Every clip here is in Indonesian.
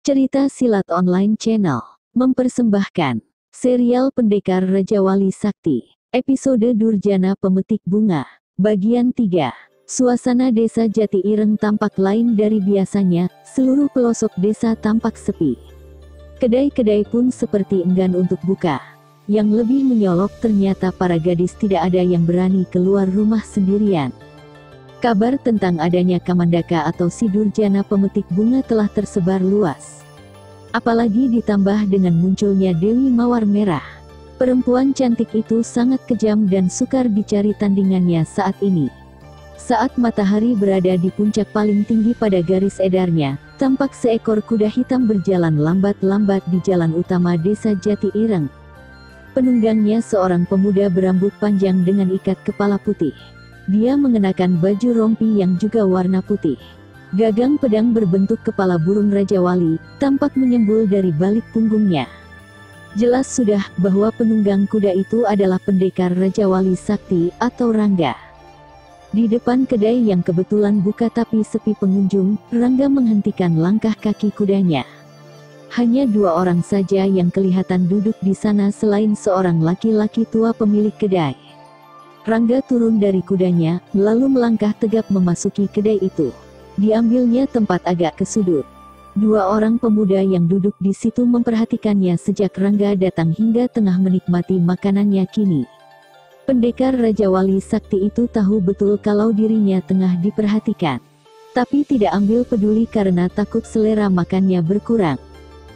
Cerita Silat Online Channel mempersembahkan serial Pendekar Raja Wali Sakti, episode Durjana Pemetik Bunga, bagian 3. Suasana desa Jati Ireng tampak lain dari biasanya, seluruh pelosok desa tampak sepi. Kedai-kedai pun seperti enggan untuk buka. Yang lebih menyolok ternyata para gadis tidak ada yang berani keluar rumah sendirian. Kabar tentang adanya Kamandaka atau si Durjana Pemetik Bunga telah tersebar luas. Apalagi ditambah dengan munculnya Dewi Mawar Merah. Perempuan cantik itu sangat kejam dan sukar dicari tandingannya saat ini. Saat matahari berada di puncak paling tinggi pada garis edarnya, tampak seekor kuda hitam berjalan lambat-lambat di jalan utama desa Jati Ireng. Penunggangnya seorang pemuda berambut panjang dengan ikat kepala putih. Dia mengenakan baju rompi yang juga warna putih. Gagang pedang berbentuk kepala burung Raja Wali tampak menyembul dari balik punggungnya. Jelas sudah bahwa penunggang kuda itu adalah pendekar Raja Wali Sakti atau Rangga. Di depan kedai yang kebetulan buka tapi sepi pengunjung, Rangga menghentikan langkah kaki kudanya. Hanya 2 orang saja yang kelihatan duduk di sana selain seorang laki-laki tua pemilik kedai. Rangga turun dari kudanya, lalu melangkah tegap memasuki kedai itu. Diambilnya tempat agak ke sudut. 2 orang pemuda yang duduk di situ memperhatikannya sejak Rangga datang hingga tengah menikmati makanannya kini. Pendekar Raja Wali Sakti itu tahu betul kalau dirinya tengah diperhatikan. Tapi tidak ambil peduli karena takut selera makannya berkurang.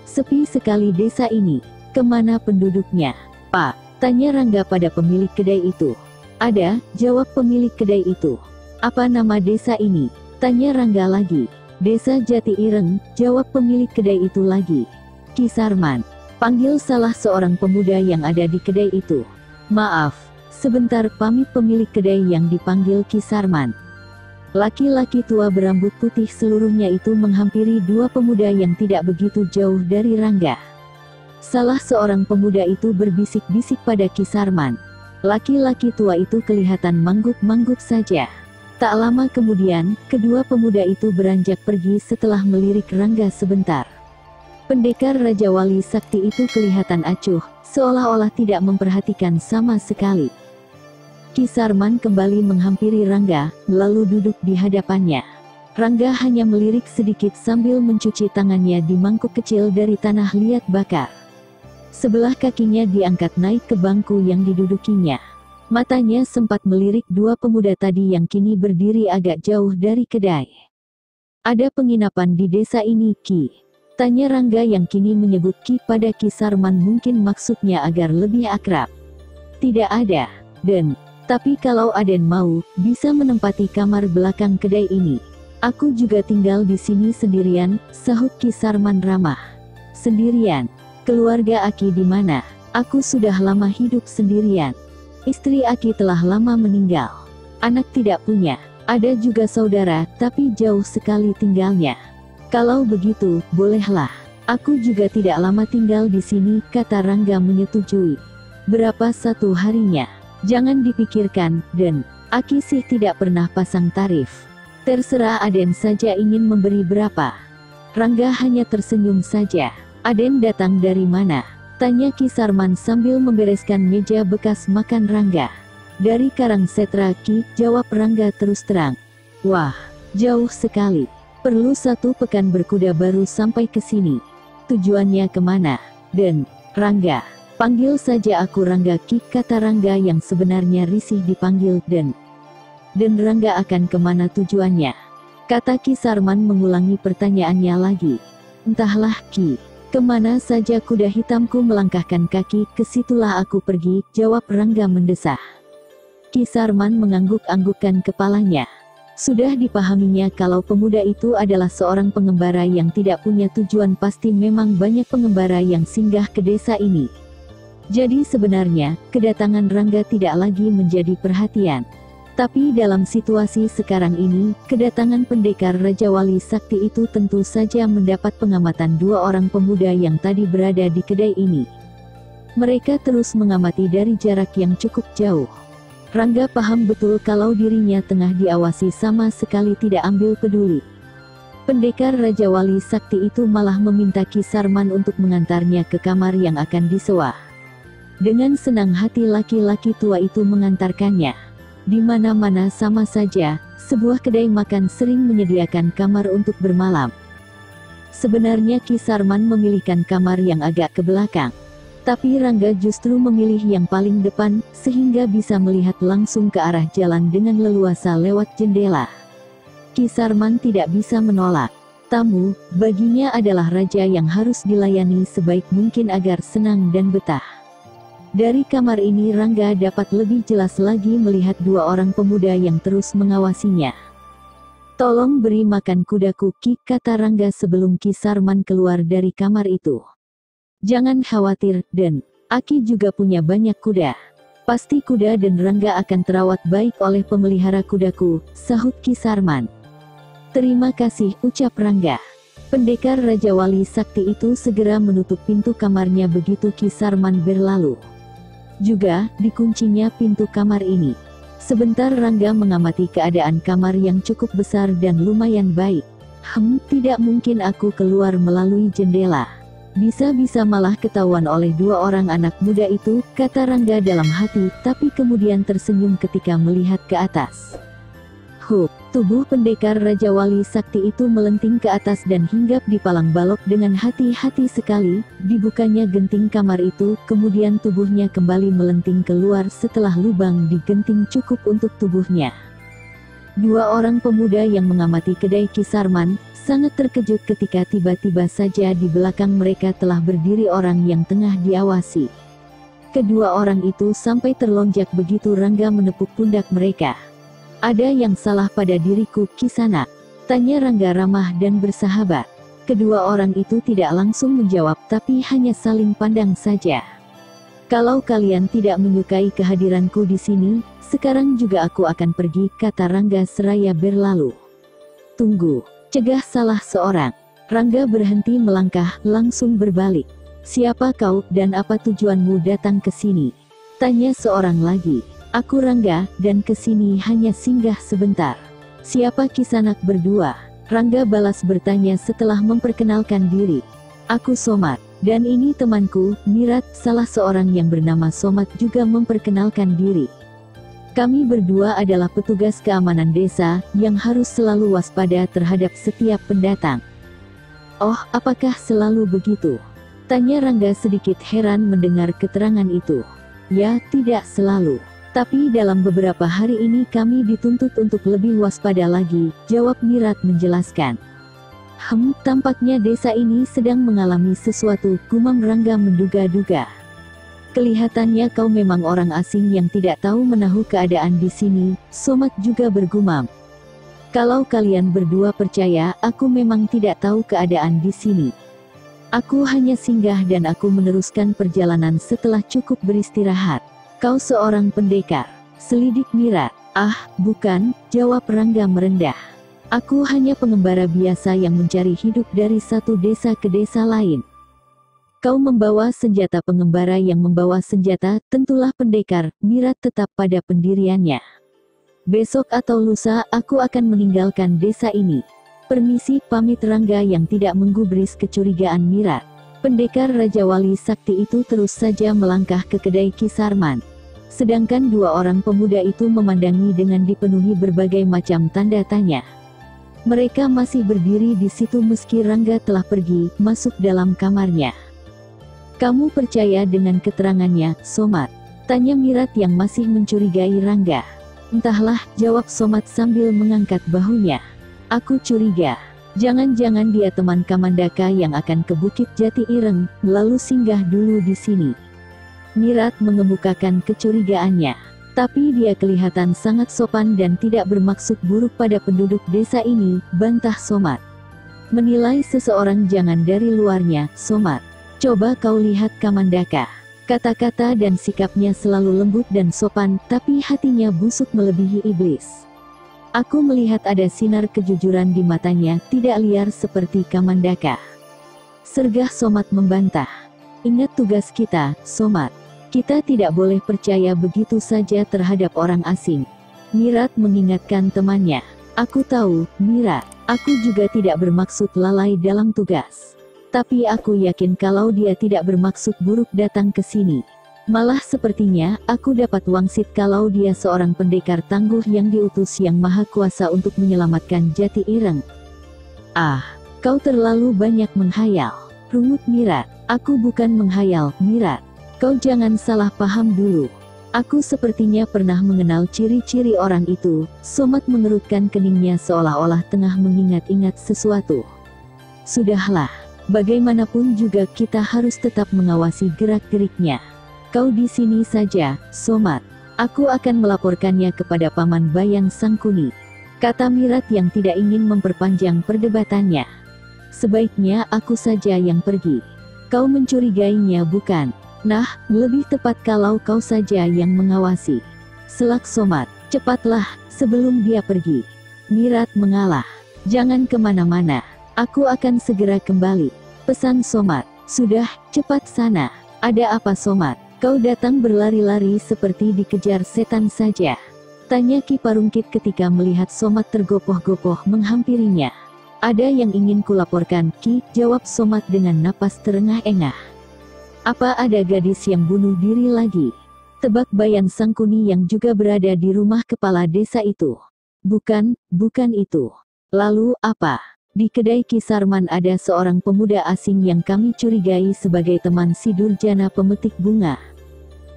Sepi sekali desa ini. Kemana penduduknya? Pak, tanya Rangga pada pemilik kedai itu. Ada, jawab pemilik kedai itu. Apa nama desa ini? Tanya Rangga lagi. Desa Jati Ireng, jawab pemilik kedai itu lagi. Ki Sarman, panggil salah seorang pemuda yang ada di kedai itu. Maaf, sebentar, pamit pemilik kedai yang dipanggil Ki Sarman. Laki-laki tua berambut putih seluruhnya itu menghampiri 2 pemuda yang tidak begitu jauh dari Rangga. Salah seorang pemuda itu berbisik-bisik pada Ki Sarman. Laki-laki tua itu kelihatan manggut-manggut saja. Tak lama kemudian, kedua pemuda itu beranjak pergi setelah melirik Rangga sebentar. Pendekar Raja Wali Sakti itu kelihatan acuh, seolah-olah tidak memperhatikan sama sekali. Ki Sarman kembali menghampiri Rangga, lalu duduk di hadapannya. Rangga hanya melirik sedikit sambil mencuci tangannya di mangkuk kecil dari tanah liat bakar. Sebelah kakinya diangkat naik ke bangku yang didudukinya. Matanya sempat melirik 2 pemuda tadi yang kini berdiri agak jauh dari kedai. Ada penginapan di desa ini, Ki? Tanya Rangga yang kini menyebut Ki pada Ki Sarman, mungkin maksudnya agar lebih akrab. Tidak ada, Den. Tapi kalau Aden mau, bisa menempati kamar belakang kedai ini. Aku juga tinggal di sini sendirian, sahut Ki Sarman ramah. Sendirian? Keluarga Aki di mana? Aku sudah lama hidup sendirian. Istri Aki telah lama meninggal. Anak tidak punya. Ada juga saudara, tapi jauh sekali tinggalnya. Kalau begitu, bolehlah. Aku juga tidak lama tinggal di sini, kata Rangga menyetujui. Berapa 1 harinya? Jangan dipikirkan, Den. Aki sih tidak pernah pasang tarif. Terserah Aden saja ingin memberi berapa. Rangga hanya tersenyum saja. Aden datang dari mana? Tanya Ki Sarman sambil membereskan meja bekas makan Rangga. Dari Karangsetra, Ki, jawab Rangga terus terang. Wah, jauh sekali. Perlu 1 pekan berkuda baru sampai ke sini. Tujuannya kemana? Den, Rangga. Panggil saja aku Rangga, Ki, kata Rangga yang sebenarnya risih dipanggil Den. Den Rangga akan kemana tujuannya? Kata Ki Sarman mengulangi pertanyaannya lagi. Entahlah, Ki. Kemana saja kuda hitamku melangkahkan kaki, kesitulah aku pergi, jawab Rangga mendesah. Ki Sarman mengangguk-anggukkan kepalanya. Sudah dipahaminya kalau pemuda itu adalah seorang pengembara yang tidak punya tujuan, pasti memang banyak pengembara yang singgah ke desa ini. Jadi sebenarnya, kedatangan Rangga tidak lagi menjadi perhatian. Tapi dalam situasi sekarang ini, kedatangan pendekar Raja Wali Sakti itu tentu saja mendapat pengamatan 2 orang pemuda yang tadi berada di kedai ini. Mereka terus mengamati dari jarak yang cukup jauh. Rangga paham betul kalau dirinya tengah diawasi, sama sekali tidak ambil peduli. Pendekar Raja Wali Sakti itu malah meminta Ki Sarman untuk mengantarnya ke kamar yang akan disewa. Dengan senang hati laki-laki tua itu mengantarkannya. Di mana-mana sama saja, sebuah kedai makan sering menyediakan kamar untuk bermalam. Sebenarnya Ki Sarman memilihkan kamar yang agak ke belakang. Tapi Rangga justru memilih yang paling depan, sehingga bisa melihat langsung ke arah jalan dengan leluasa lewat jendela. Ki Sarman tidak bisa menolak. Tamu, baginya adalah raja yang harus dilayani sebaik mungkin agar senang dan betah. Dari kamar ini Rangga dapat lebih jelas lagi melihat dua orang pemuda yang terus mengawasinya. "Tolong beri makan kudaku, Ki," kata Rangga sebelum Ki Sarman keluar dari kamar itu. "Jangan khawatir, Den. Aki juga punya banyak kuda. Pasti kuda dan Rangga akan terawat baik oleh pemelihara kudaku," sahut Ki Sarman. "Terima kasih," ucap Rangga. Pendekar Raja Wali Sakti itu segera menutup pintu kamarnya begitu Ki Sarman berlalu. Juga, dikuncinya pintu kamar ini. Sebentar Rangga mengamati keadaan kamar yang cukup besar dan lumayan baik. Tidak mungkin aku keluar melalui jendela. Bisa-bisa malah ketahuan oleh dua orang anak muda itu, kata Rangga dalam hati, tapi kemudian tersenyum ketika melihat ke atas. Tubuh pendekar Raja Wali Sakti itu melenting ke atas dan hinggap di palang balok dengan hati-hati sekali. Dibukanya genting kamar itu, kemudian tubuhnya kembali melenting keluar setelah lubang di genting cukup untuk tubuhnya. Dua orang pemuda yang mengamati kedai Ki Sarman sangat terkejut ketika tiba-tiba saja di belakang mereka telah berdiri orang yang tengah diawasi. Kedua orang itu sampai terlonjak begitu Rangga menepuk pundak mereka. "Ada yang salah pada diriku, Kisanak?" tanya Rangga ramah dan bersahabat. Kedua orang itu tidak langsung menjawab tapi hanya saling pandang saja. "Kalau kalian tidak menyukai kehadiranku di sini, sekarang juga aku akan pergi," kata Rangga seraya berlalu. "Tunggu," cegah salah seorang. Rangga berhenti melangkah, langsung berbalik. "Siapa kau, dan apa tujuanmu datang ke sini?" tanya seorang lagi. "Aku Rangga, dan kesini hanya singgah sebentar." "Siapa Kisanak berdua?" Rangga balas bertanya setelah memperkenalkan diri. "Aku Somat, dan ini temanku, Mirat." Salah seorang yang bernama Somat juga memperkenalkan diri. "Kami berdua adalah petugas keamanan desa, yang harus selalu waspada terhadap setiap pendatang." "Oh, apakah selalu begitu?" tanya Rangga sedikit heran mendengar keterangan itu. "Ya, tidak selalu. Tapi dalam beberapa hari ini kami dituntut untuk lebih waspada lagi," jawab Mirat menjelaskan. Tampaknya desa ini sedang mengalami sesuatu," gumam Rangga menduga-duga. "Kelihatannya kau memang orang asing yang tidak tahu menahu keadaan di sini," Somat juga bergumam. "Kalau kalian berdua percaya, aku memang tidak tahu keadaan di sini. Aku hanya singgah dan aku meneruskan perjalanan setelah cukup beristirahat." "Kau seorang pendekar?" selidik Mirat. "Ah, bukan," jawab Rangga merendah. "Aku hanya pengembara biasa yang mencari hidup dari satu desa ke desa lain." "Kau membawa senjata?" Pengembara yang membawa senjata, tentulah pendekar. Mirat tetap pada pendiriannya. "Besok atau lusa, aku akan meninggalkan desa ini. Permisi," pamit Rangga yang tidak menggubris kecurigaan Mirat. Pendekar Raja Wali Sakti itu terus saja melangkah ke kedai Ki Sarman. Sedangkan dua orang pemuda itu memandangi dengan dipenuhi berbagai macam tanda tanya. Mereka masih berdiri di situ meski Rangga telah pergi, masuk dalam kamarnya. "Kamu percaya dengan keterangannya, Somat?" tanya Mirat yang masih mencurigai Rangga. "Entahlah," jawab Somat sambil mengangkat bahunya. "Aku curiga. Jangan-jangan dia teman Kamandaka yang akan ke Bukit Jati Ireng, lalu singgah dulu di sini." Mirat mengemukakan kecurigaannya. "Tapi dia kelihatan sangat sopan dan tidak bermaksud buruk pada penduduk desa ini," bantah Somat. "Menilai seseorang jangan dari luarnya, Somat. Coba kau lihat Kamandaka. Kata-kata dan sikapnya selalu lembut dan sopan, tapi hatinya busuk melebihi iblis. Aku melihat ada sinar kejujuran di matanya, tidak liar seperti Kamandaka." Sergah Somat membantah. "Ingat tugas kita, Somat. Kita tidak boleh percaya begitu saja terhadap orang asing." Mirat mengingatkan temannya. Aku tahu, Mira, aku juga tidak bermaksud lalai dalam tugas. Tapi aku yakin kalau dia tidak bermaksud buruk datang ke sini. Malah sepertinya, aku dapat wangsit kalau dia seorang pendekar tangguh yang diutus Yang Maha Kuasa untuk menyelamatkan Jati Ireng. Ah, kau terlalu banyak menghayal, rungut Mira. Aku bukan menghayal, Mira. Kau jangan salah paham dulu. Aku sepertinya pernah mengenal ciri-ciri orang itu. Somat mengerutkan keningnya seolah-olah tengah mengingat-ingat sesuatu. Sudahlah, bagaimanapun juga kita harus tetap mengawasi gerak-geriknya. Kau di sini saja, Somat. Aku akan melaporkannya kepada Paman Bayan Sangkuni, kata Mirat yang tidak ingin memperpanjang perdebatannya. Sebaiknya aku saja yang pergi. Kau mencurigainya bukan? Nah, lebih tepat kalau kau saja yang mengawasi. Selak Somat. Cepatlah, sebelum dia pergi. Mirat mengalah. Jangan kemana-mana. Aku akan segera kembali, pesan Somat. Sudah, cepat sana. Ada apa Somat? Kau datang berlari-lari seperti dikejar setan saja, tanya Ki Parungkit ketika melihat Somat tergopoh-gopoh menghampirinya. Ada yang ingin kulaporkan, Ki, jawab Somat dengan napas terengah-engah. Apa ada gadis yang bunuh diri lagi? Tebak Bayan Sangkuni yang juga berada di rumah kepala desa itu. Bukan itu. Lalu apa? Di kedai Ki Sarman ada seorang pemuda asing yang kami curigai sebagai teman si Durjana pemetik bunga.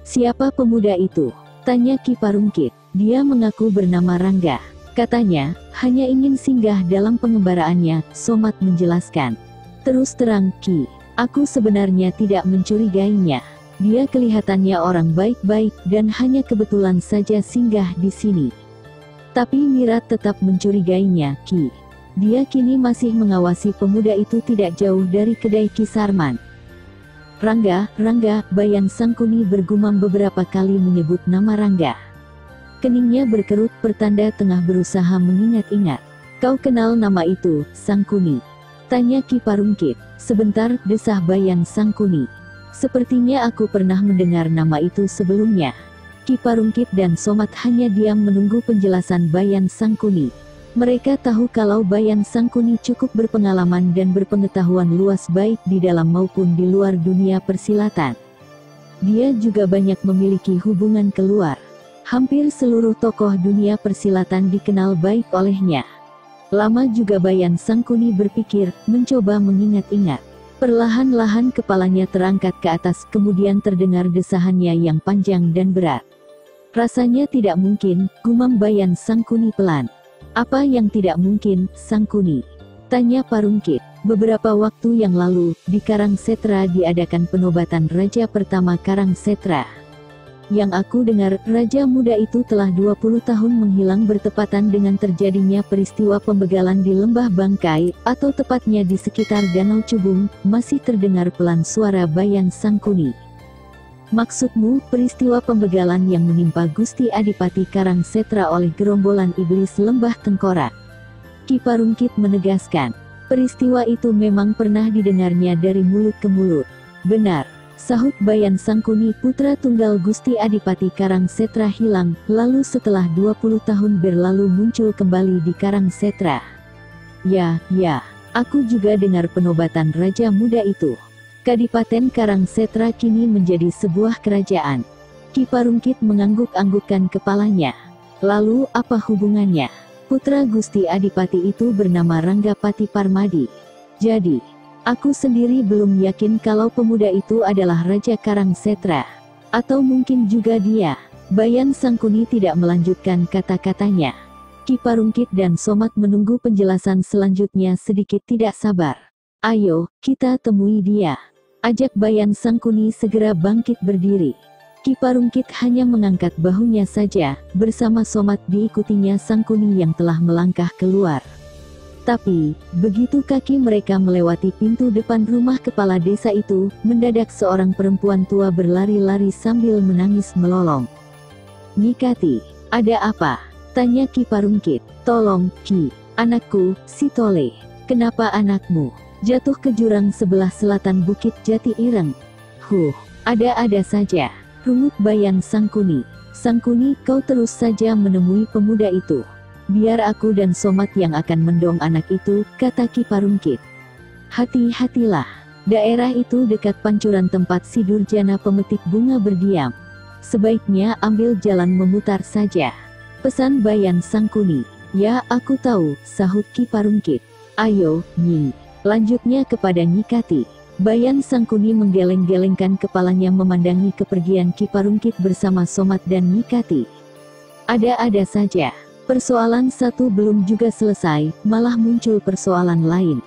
Siapa pemuda itu? Tanya Ki Parungkit. Dia mengaku bernama Rangga. Katanya, hanya ingin singgah dalam pengembaraannya, Somat menjelaskan. Terus terang, Ki, aku sebenarnya tidak mencurigainya. Dia kelihatannya orang baik-baik dan hanya kebetulan saja singgah di sini. Tapi Mirat tetap mencurigainya, Ki. Dia kini masih mengawasi pemuda itu tidak jauh dari kedai Ki Sarman. Rangga, Bayan Sangkuni bergumam beberapa kali menyebut nama Rangga. Keningnya berkerut pertanda tengah berusaha mengingat-ingat. Kau kenal nama itu, Sangkuni? Tanya Ki Parungkit. Sebentar, desah Bayan Sangkuni. Sepertinya aku pernah mendengar nama itu sebelumnya. Ki Parungkit dan Somat hanya diam menunggu penjelasan Bayan Sangkuni. Mereka tahu kalau Bayan Sangkuni cukup berpengalaman dan berpengetahuan luas baik di dalam maupun di luar dunia persilatan. Dia juga banyak memiliki hubungan keluar. Hampir seluruh tokoh dunia persilatan dikenal baik olehnya. Lama juga Bayan Sangkuni berpikir, mencoba mengingat-ingat. Perlahan-lahan kepalanya terangkat ke atas kemudian terdengar desahannya yang panjang dan berat. Rasanya tidak mungkin, gumam Bayan Sangkuni pelan. Apa yang tidak mungkin, Sangkuni? Tanya Parungkit. Beberapa waktu yang lalu, di Karangsetra diadakan penobatan Raja pertama Karangsetra. Yang aku dengar, Raja muda itu telah 20 tahun menghilang bertepatan dengan terjadinya peristiwa pembegalan di Lembah Bangkai, atau tepatnya di sekitar Danau Cubung. Masih terdengar pelan suara Bayan Sangkuni. Maksudmu, peristiwa pembegalan yang menimpa Gusti Adipati Karangsetra oleh gerombolan iblis Lembah Tengkorak? Ki Parungkit menegaskan. Peristiwa itu memang pernah didengarnya dari mulut ke mulut. Benar, sahut Bayan Sangkuni. Putra tunggal Gusti Adipati Karangsetra hilang, lalu setelah 20 tahun berlalu muncul kembali di Karangsetra. Ya, aku juga dengar penobatan Raja muda itu. Kadipaten Karangsetra kini menjadi sebuah kerajaan. Ki Parungkit mengangguk-anggukkan kepalanya. Lalu apa hubungannya? Putra Gusti Adipati itu bernama Ranggapati Parmadi. Jadi, aku sendiri belum yakin kalau pemuda itu adalah Raja Karangsetra. Atau mungkin juga dia. Bayan Sangkuni tidak melanjutkan kata-katanya. Ki Parungkit dan Somat menunggu penjelasan selanjutnya sedikit tidak sabar. Ayo, kita temui dia. Ajak Bayan Sangkuni segera bangkit berdiri. Ki Parungkit hanya mengangkat bahunya saja, bersama Somat diikutinya Sangkuni yang telah melangkah keluar. Tapi, begitu kaki mereka melewati pintu depan rumah kepala desa itu, mendadak seorang perempuan tua berlari-lari sambil menangis melolong. Nyikati, ada apa? Tanya Ki Parungkit. Tolong, Ki, anakku, si Tole. Kenapa anakmu jatuh ke jurang sebelah selatan Bukit Jati Ireng? Ada-ada saja, rungut Bayan Sangkuni. Sangkuni, kau terus saja menemui pemuda itu. Biar aku dan Somat yang akan mendong anak itu, kata Ki Parungkit. Hati-hatilah. Daerah itu dekat pancuran tempat si Durjana pemetik bunga berdiam. Sebaiknya ambil jalan memutar saja. Pesan Bayan Sangkuni. Ya, aku tahu, sahut Ki Parungkit. Ayo, Nyi. Lanjutnya kepada Nyi Kati. Bayan Sangkuni menggeleng-gelengkan kepalanya memandangi kepergian Ki Parungkit bersama Somat dan Nyi Kati. Ada-ada saja. Persoalan satu belum juga selesai, malah muncul persoalan lain.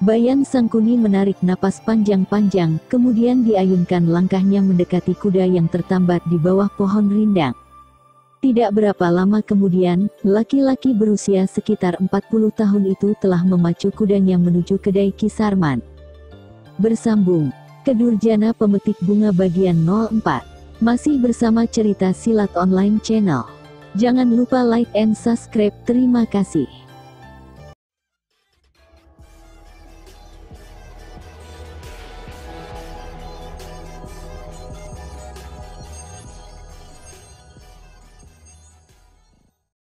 Bayan Sangkuni menarik napas panjang-panjang, kemudian diayunkan langkahnya mendekati kuda yang tertambat di bawah pohon rindang. Tidak berapa lama kemudian, laki-laki berusia sekitar 40 tahun itu telah memacu kudanya menuju kedai Ki Sarman. Bersambung ke Durjana Pemetik Bunga bagian 04. Masih bersama cerita silat online channel. Jangan lupa like and subscribe, terima kasih.